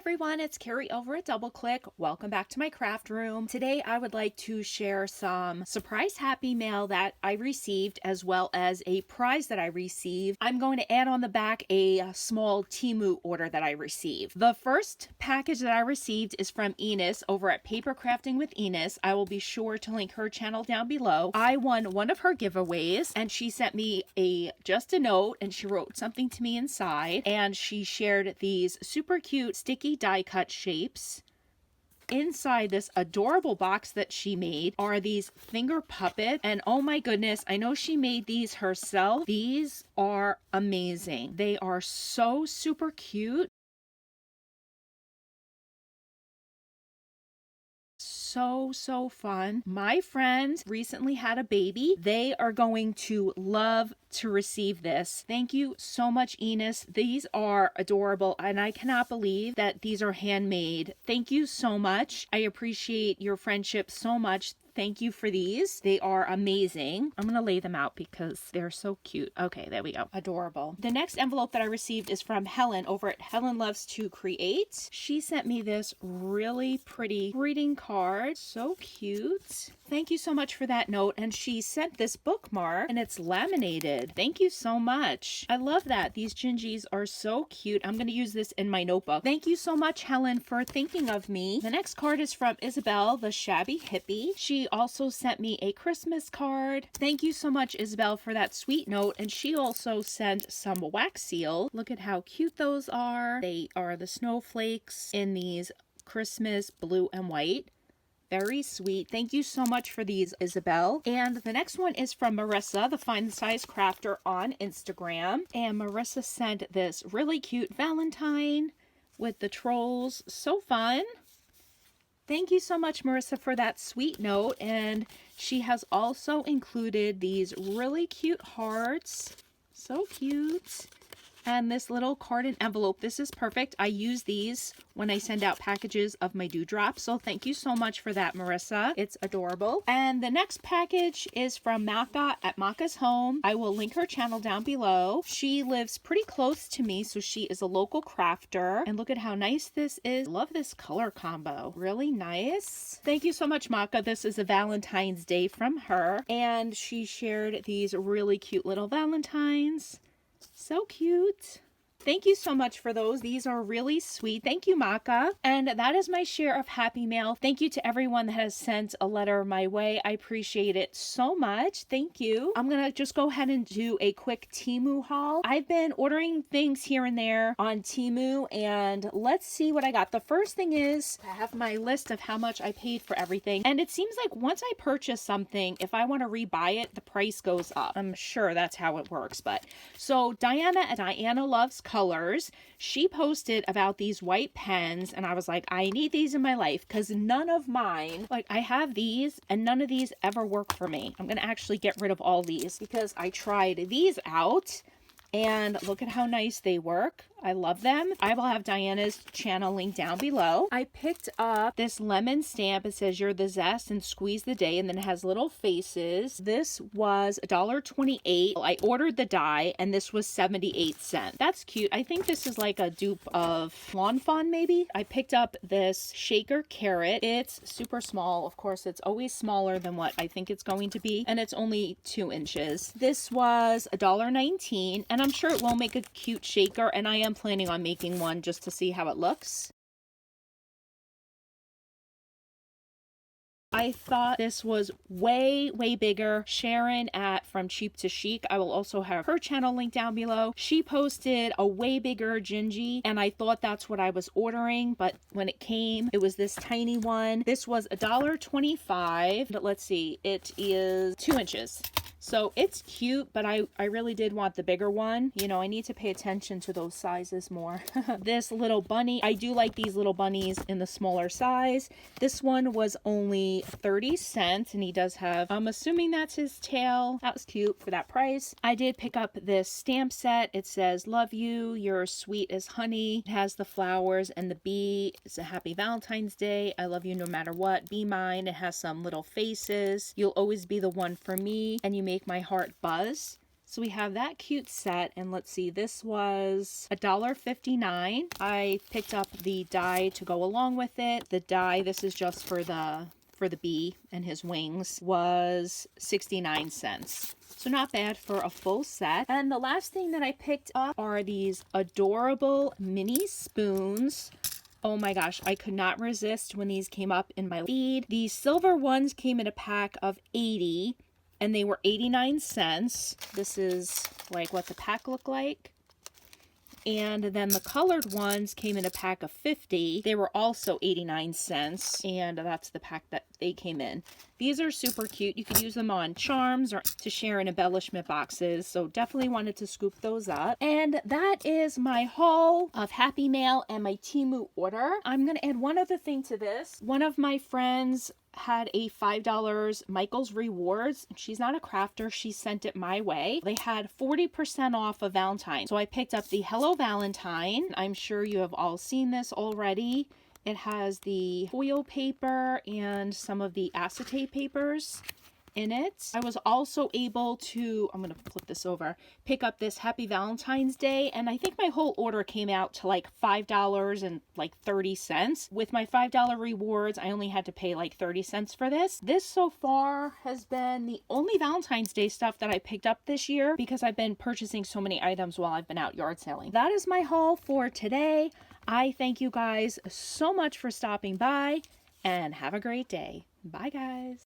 everyone, it's Carrie over at Double Click. Welcome back to my craft room. Today I would like to share some surprise happy mail that I received as well as a prize that I received. I'm going to add on the back a small Temu order that I received. The first package that I received is from Enos over at Paper Crafting with Enos. I will be sure to link her channel down below. I won one of her giveaways and she sent me just a note and she wrote something to me inside and she shared these super cute sticky die cut shapes. Inside this adorable box that she made are these finger puppets, and oh my goodness, I know she made these herself. These are amazing. They are so super cute. So fun. My friends recently had a baby. They are going to love to receive this. Thank you so much, Enos. These are adorable and I cannot believe that these are handmade. Thank you so much. I appreciate your friendship so much. Thank you for these. They are amazing. I'm going to lay them out because they're so cute. Okay, there we go. Adorable. The next envelope that I received is from Helen over at Helen Loves to Create. She sent me this really pretty greeting card. So cute. Thank you so much for that note. And she sent this bookmark and it's laminated. Thank you so much. I love that. These gingies are so cute. I'm going to use this in my notebook. Thank you so much, Helen, for thinking of me. The next card is from Isabel, the Shabby Hippie. She also sent me a Christmas card. Thank you so much, Isabel, for that sweet note. And she also sent some wax seal. Look at how cute those are. They are the snowflakes in these Christmas blue and white. Very sweet. Thank you so much for these, Isabel. And the next one is from Marissa, the Fine Size Crafter on Instagram. And Marissa sent this really cute Valentine with the trolls. So fun. Thank you so much, Marissa, for that sweet note. And she has also included these really cute hearts. So cute. And this little card and envelope. This is perfect. I use these when I send out packages of my dewdrops. So thank you so much for that, Marissa. It's adorable. And the next package is from Maka at Maka's Home. I will link her channel down below. She lives pretty close to me, so she is a local crafter. And look at how nice this is. Love this color combo. Really nice. Thank you so much, Maka. This is a Valentine's Day from her. And she shared these really cute little Valentines. So cute. Thank you so much for those. These are really sweet. Thank you, Maka. And that is my share of happy mail. Thank you to everyone that has sent a letter my way. I appreciate it so much. Thank you. I'm going to just go ahead and do a quick Temu haul. I've been ordering things here and there on Temu, and let's see what I got. The first thing is I have my list of how much I paid for everything. And it seems like once I purchase something, if I want to rebuy it, the price goes up. I'm sure that's how it works. But so Diana at Diana Loves Colors, she posted about these white pens and I was like, I need these in my life because none of mine, like I have these and none of these ever work for me. I'm going to actually get rid of all these because I tried these out and look at how nice they work. I love them. I will have Diana's channel linked down below. I picked up this lemon stamp. It says you're the zest and squeeze the day, and then it has little faces. This was $1.28. I ordered the die and this was 78 cents. That's cute. I think this is like a dupe of Lawn Fawn maybe. I picked up this shaker carrot. It's super small. Of course, it's always smaller than what I think it's going to be, and it's only 2 inches. This was $1.19, and I'm sure it will make a cute shaker, and I am planning on making one just to see how it looks. I thought this was way bigger. Sharon at From Cheap to Chic, I will also have her channel linked down below. She posted a way bigger gingy and I thought that's what I was ordering, but when it came, it was this tiny one. This was $1.25, but let's see, it is 2 inches. So it's cute, but I really did want the bigger one. You know, I need to pay attention to those sizes more. This little bunny, I do like these little bunnies in the smaller size. This one was only 30 cents and he does have, I'm assuming that's his tail. That was cute for that price. I did pick up this stamp set. It says, love you, you're sweet as honey. It has the flowers and the bee. It's a happy Valentine's Day. I love you no matter what. Be mine. It has some little faces. You'll always be the one for me. And you make my heart buzz. So we have that cute set, and let's see, this was $1.59. I picked up the die to go along with it. The die, this is just for the bee and his wings, was 69 cents. So not bad for a full set. And the last thing that I picked up are these adorable mini spoons. Oh my gosh, I could not resist when these came up in my feed. These silver ones came in a pack of 80 and they were 89 cents. This is like what the pack looked like. And then the colored ones came in a pack of 50. They were also 89 cents. And that's the pack that they came in. These are super cute. You could use them on charms or to share in embellishment boxes. So definitely wanted to scoop those up. And that is my haul of Happy Mail and my Temu order. I'm going to add one other thing to this. One of my friends had a $5 Michael's Rewards. She's not a crafter. She sent it my way. They had 40% off of Valentine. So I picked up the Hello Valentine. I'm sure you have all seen this already. It has the foil paper and some of the acetate papers in it. I was also able to, I'm going to flip this over, pick up this Happy Valentine's Day, and I think my whole order came out to like $5.30. With my $5 rewards, I only had to pay like 30 cents for this. This so far has been the only Valentine's Day stuff that I picked up this year because I've been purchasing so many items while I've been out yard selling. That is my haul for today. I thank you guys so much for stopping by and have a great day. Bye guys.